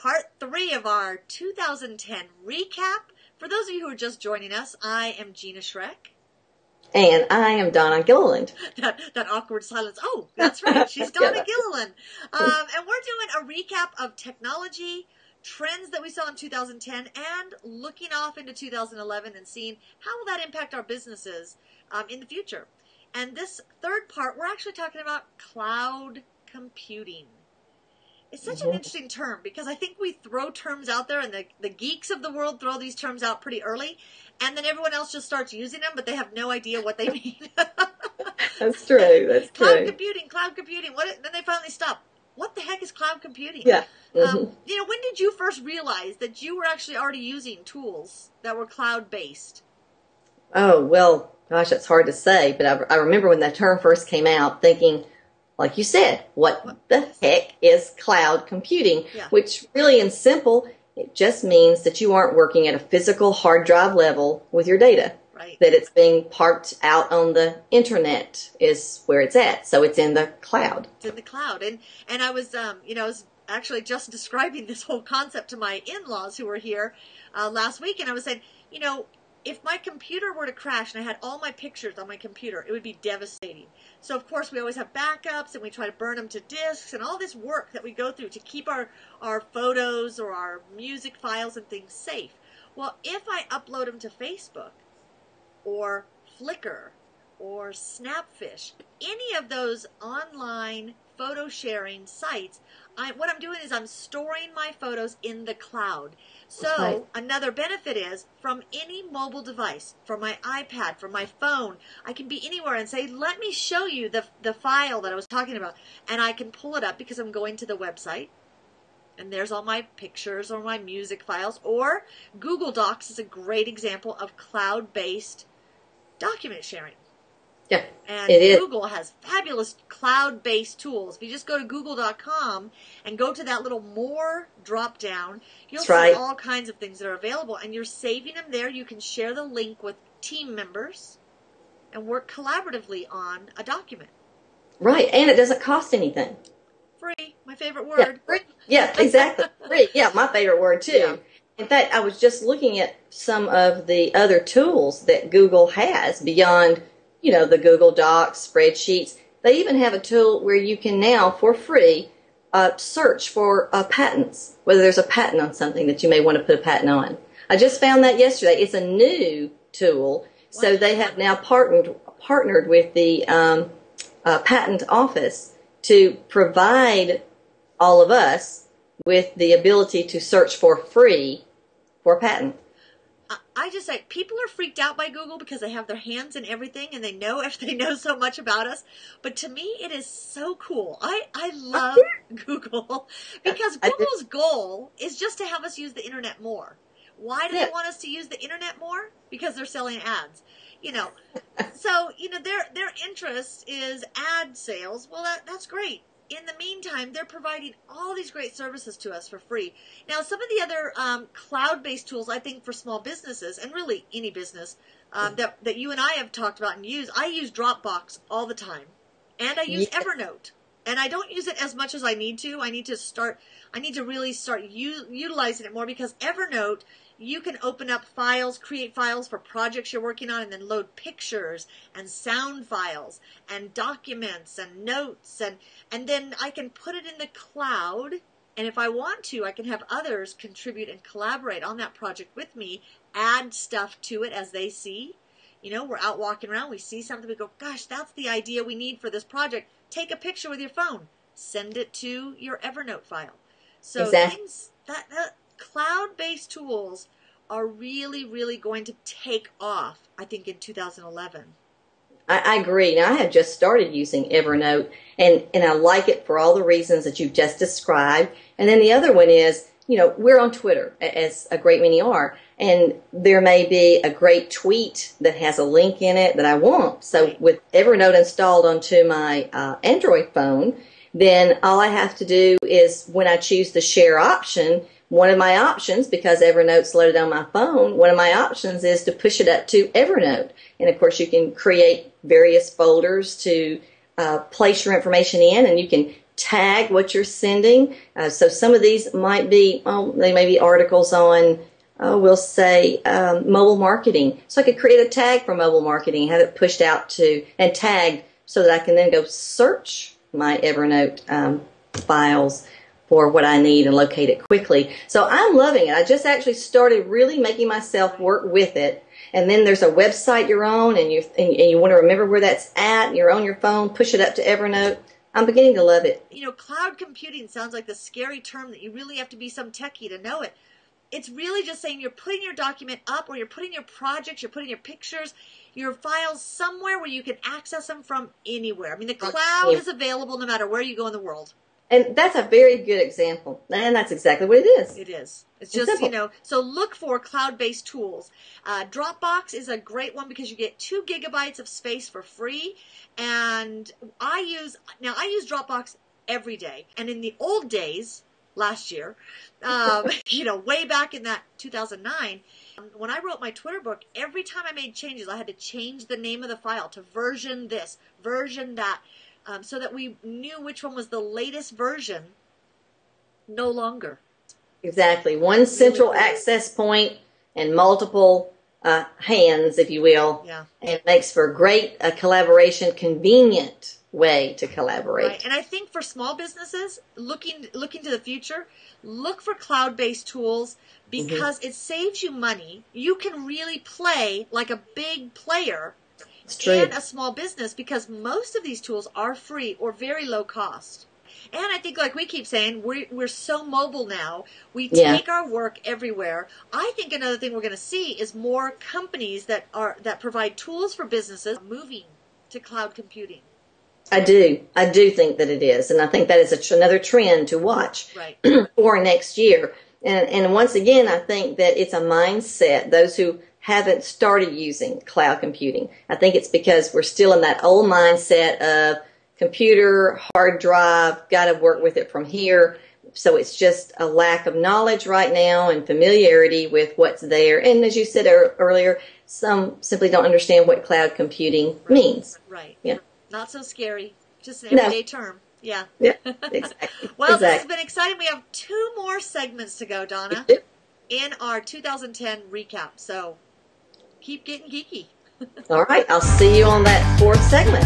part 3 of our 2010 recap. For those of you who are just joining us, I am Gina Schreck. And I am Donna Gilliland. That awkward silence. Oh, that's right. She's Donna Gilliland. And we're doing a recap of technology, trends that we saw in 2010, and looking off into 2011 and seeing how will that impact our businesses in the future. And this third part, we're actually talking about cloud computing. It's such an interesting term because I think we throw terms out there and the geeks of the world throw these terms out pretty early, and then everyone else just starts using them, but they have no idea what they mean. That's true. That's cloud true. Cloud computing. Then they finally stop. What the heck is cloud computing? Yeah. When did you first realize that you were actually already using tools that were cloud-based? Oh, well, gosh, that's hard to say, but I remember when that term first came out thinking, like you said, what the heck is cloud computing? Yeah. Which really, in simple, it just means that you aren't working at a physical hard drive level with your data. Right. That it's being parked out on the internet is where it's at. So it's in the cloud. It's in the cloud. And I was, I was actually just describing this whole concept to my in-laws who were here last week. And I was saying, if my computer were to crash and I had all my pictures on my computer, it would be devastating. So, of course, we always have backups and we try to burn them to disks and all this work that we go through to keep our photos or our music files and things safe. Well, if I upload them to Facebook or Flickr or Snapfish, any of those online photo sharing sites, what I'm doing is I'm storing my photos in the cloud. So another benefit is from any mobile device, from my iPad, from my phone, I can be anywhere and say, let me show you the file that I was talking about. And I can pull it up because I'm going to the website. And there's all my pictures or my music files. Or Google Docs is a great example of cloud-based document sharing. Yeah, and it is. Google has fabulous cloud-based tools. If you just go to google.com and go to that little more drop-down, you'll see all kinds of things that are available, and you're saving them there. You can share the link with team members and work collaboratively on a document. Right, and it doesn't cost anything. Free, my favorite word. Yeah, free. Yeah, exactly. Free. Yeah, my favorite word, too. Yeah. In fact, I was just looking at some of the other tools that Google has beyond the Google Docs, spreadsheets. They even have a tool where you can now, for free, search for patents, whether there's a patent on something that you may want to put a patent on. I just found that yesterday. It's a new tool, so they have now partnered with the patent office to provide all of us with the ability to search for free for a patent. I just say people are freaked out by Google because they have their hands in everything and they know so much about us. But to me, it is so cool. I love Google because Google's goal is just to have us use the internet more. Why do they want us to use the internet more? Because they're selling ads. So their interest is ad sales. Well, that's great. In the meantime, they're providing all these great services to us for free. Now, some of the other cloud-based tools, I think, for small businesses, and really any business, that you and I have talked about and use, I use Dropbox all the time. And I use Evernote. And I don't use it as much as I need to. I need to really start utilizing it more because Evernote, you can open up files, create files for projects you're working on, and then load pictures and sound files and documents and notes. And then I can put it in the cloud. And if I want to, I can have others contribute and collaborate on that project with me, add stuff to it as they see. We're out walking around, we see something, we go, gosh, that's the idea we need for this project. Take a picture with your phone. Send it to your Evernote file. So things that cloud-based tools are really, really going to take off, I think, in 2011. I agree. Now, I have just started using Evernote, and I like it for all the reasons that you've just described. And then the other one is, we're on Twitter, as a great many are, and there may be a great tweet that has a link in it that I want. So with Evernote installed onto my Android phone, then all I have to do is when I choose the share option, one of my options, because Evernote's loaded on my phone, one of my options is to push it up to Evernote. And, of course, you can create various folders to place your information in, and you can tag what you're sending. So some of these might be, they may be articles on, we'll say, mobile marketing. So I could create a tag for mobile marketing, have it pushed out to and tagged so that I can then go search my Evernote files for what I need and locate it quickly. So I'm loving it. I just actually started really making myself work with it. And then there's a website you're on, and you want to remember where that's at. You're on your phone, push it up to Evernote. I'm beginning to love it. You know, cloud computing sounds like the scary term that you really have to be some techie to know it. It's really just saying you're putting your document up, or you're putting your projects, you're putting your pictures, your files somewhere where you can access them from anywhere. I mean, the cloud is available no matter where you go in the world. And that's a very good example. And that's exactly what it is. It is. It's just, simple. You know, so look for cloud-based tools. Dropbox is a great one because you get 2 gigabytes of space for free. And I use Dropbox every day. And in the old days, last year, you know, way back in that 2009, when I wrote my Twitter book, every time I made changes, I had to change the name of the file to version this, version that. So that we knew which one was the latest version. No longer. Exactly. One central access point and multiple hands, if you will. Yeah. And it makes for a great collaboration, convenient way to collaborate. Right. And I think for small businesses, looking to the future, look for cloud-based tools because it saves you money. You can really play like a big player and a small business because most of these tools are free or very low cost. And I think, like we keep saying, we're so mobile now. We take our work everywhere. I think another thing we're going to see is more companies that provide tools for businesses moving to cloud computing. I do think that it is, and I think that is another trend to watch for next year. And once again, I think that it's a mindset. Those who haven't started using cloud computing, I think it's because we're still in that old mindset of computer, hard drive, got to work with it from here. So it's just a lack of knowledge right now and familiarity with what's there. And as you said earlier, some simply don't understand what cloud computing means. Right. Yeah. Not so scary. Just an everyday term. Yeah. Yeah, exactly. Well, this has been exciting. We have 2 more segments to go, Donna, in our 2010 recap. So keep getting geeky. All right. I'll see you on that 4th segment.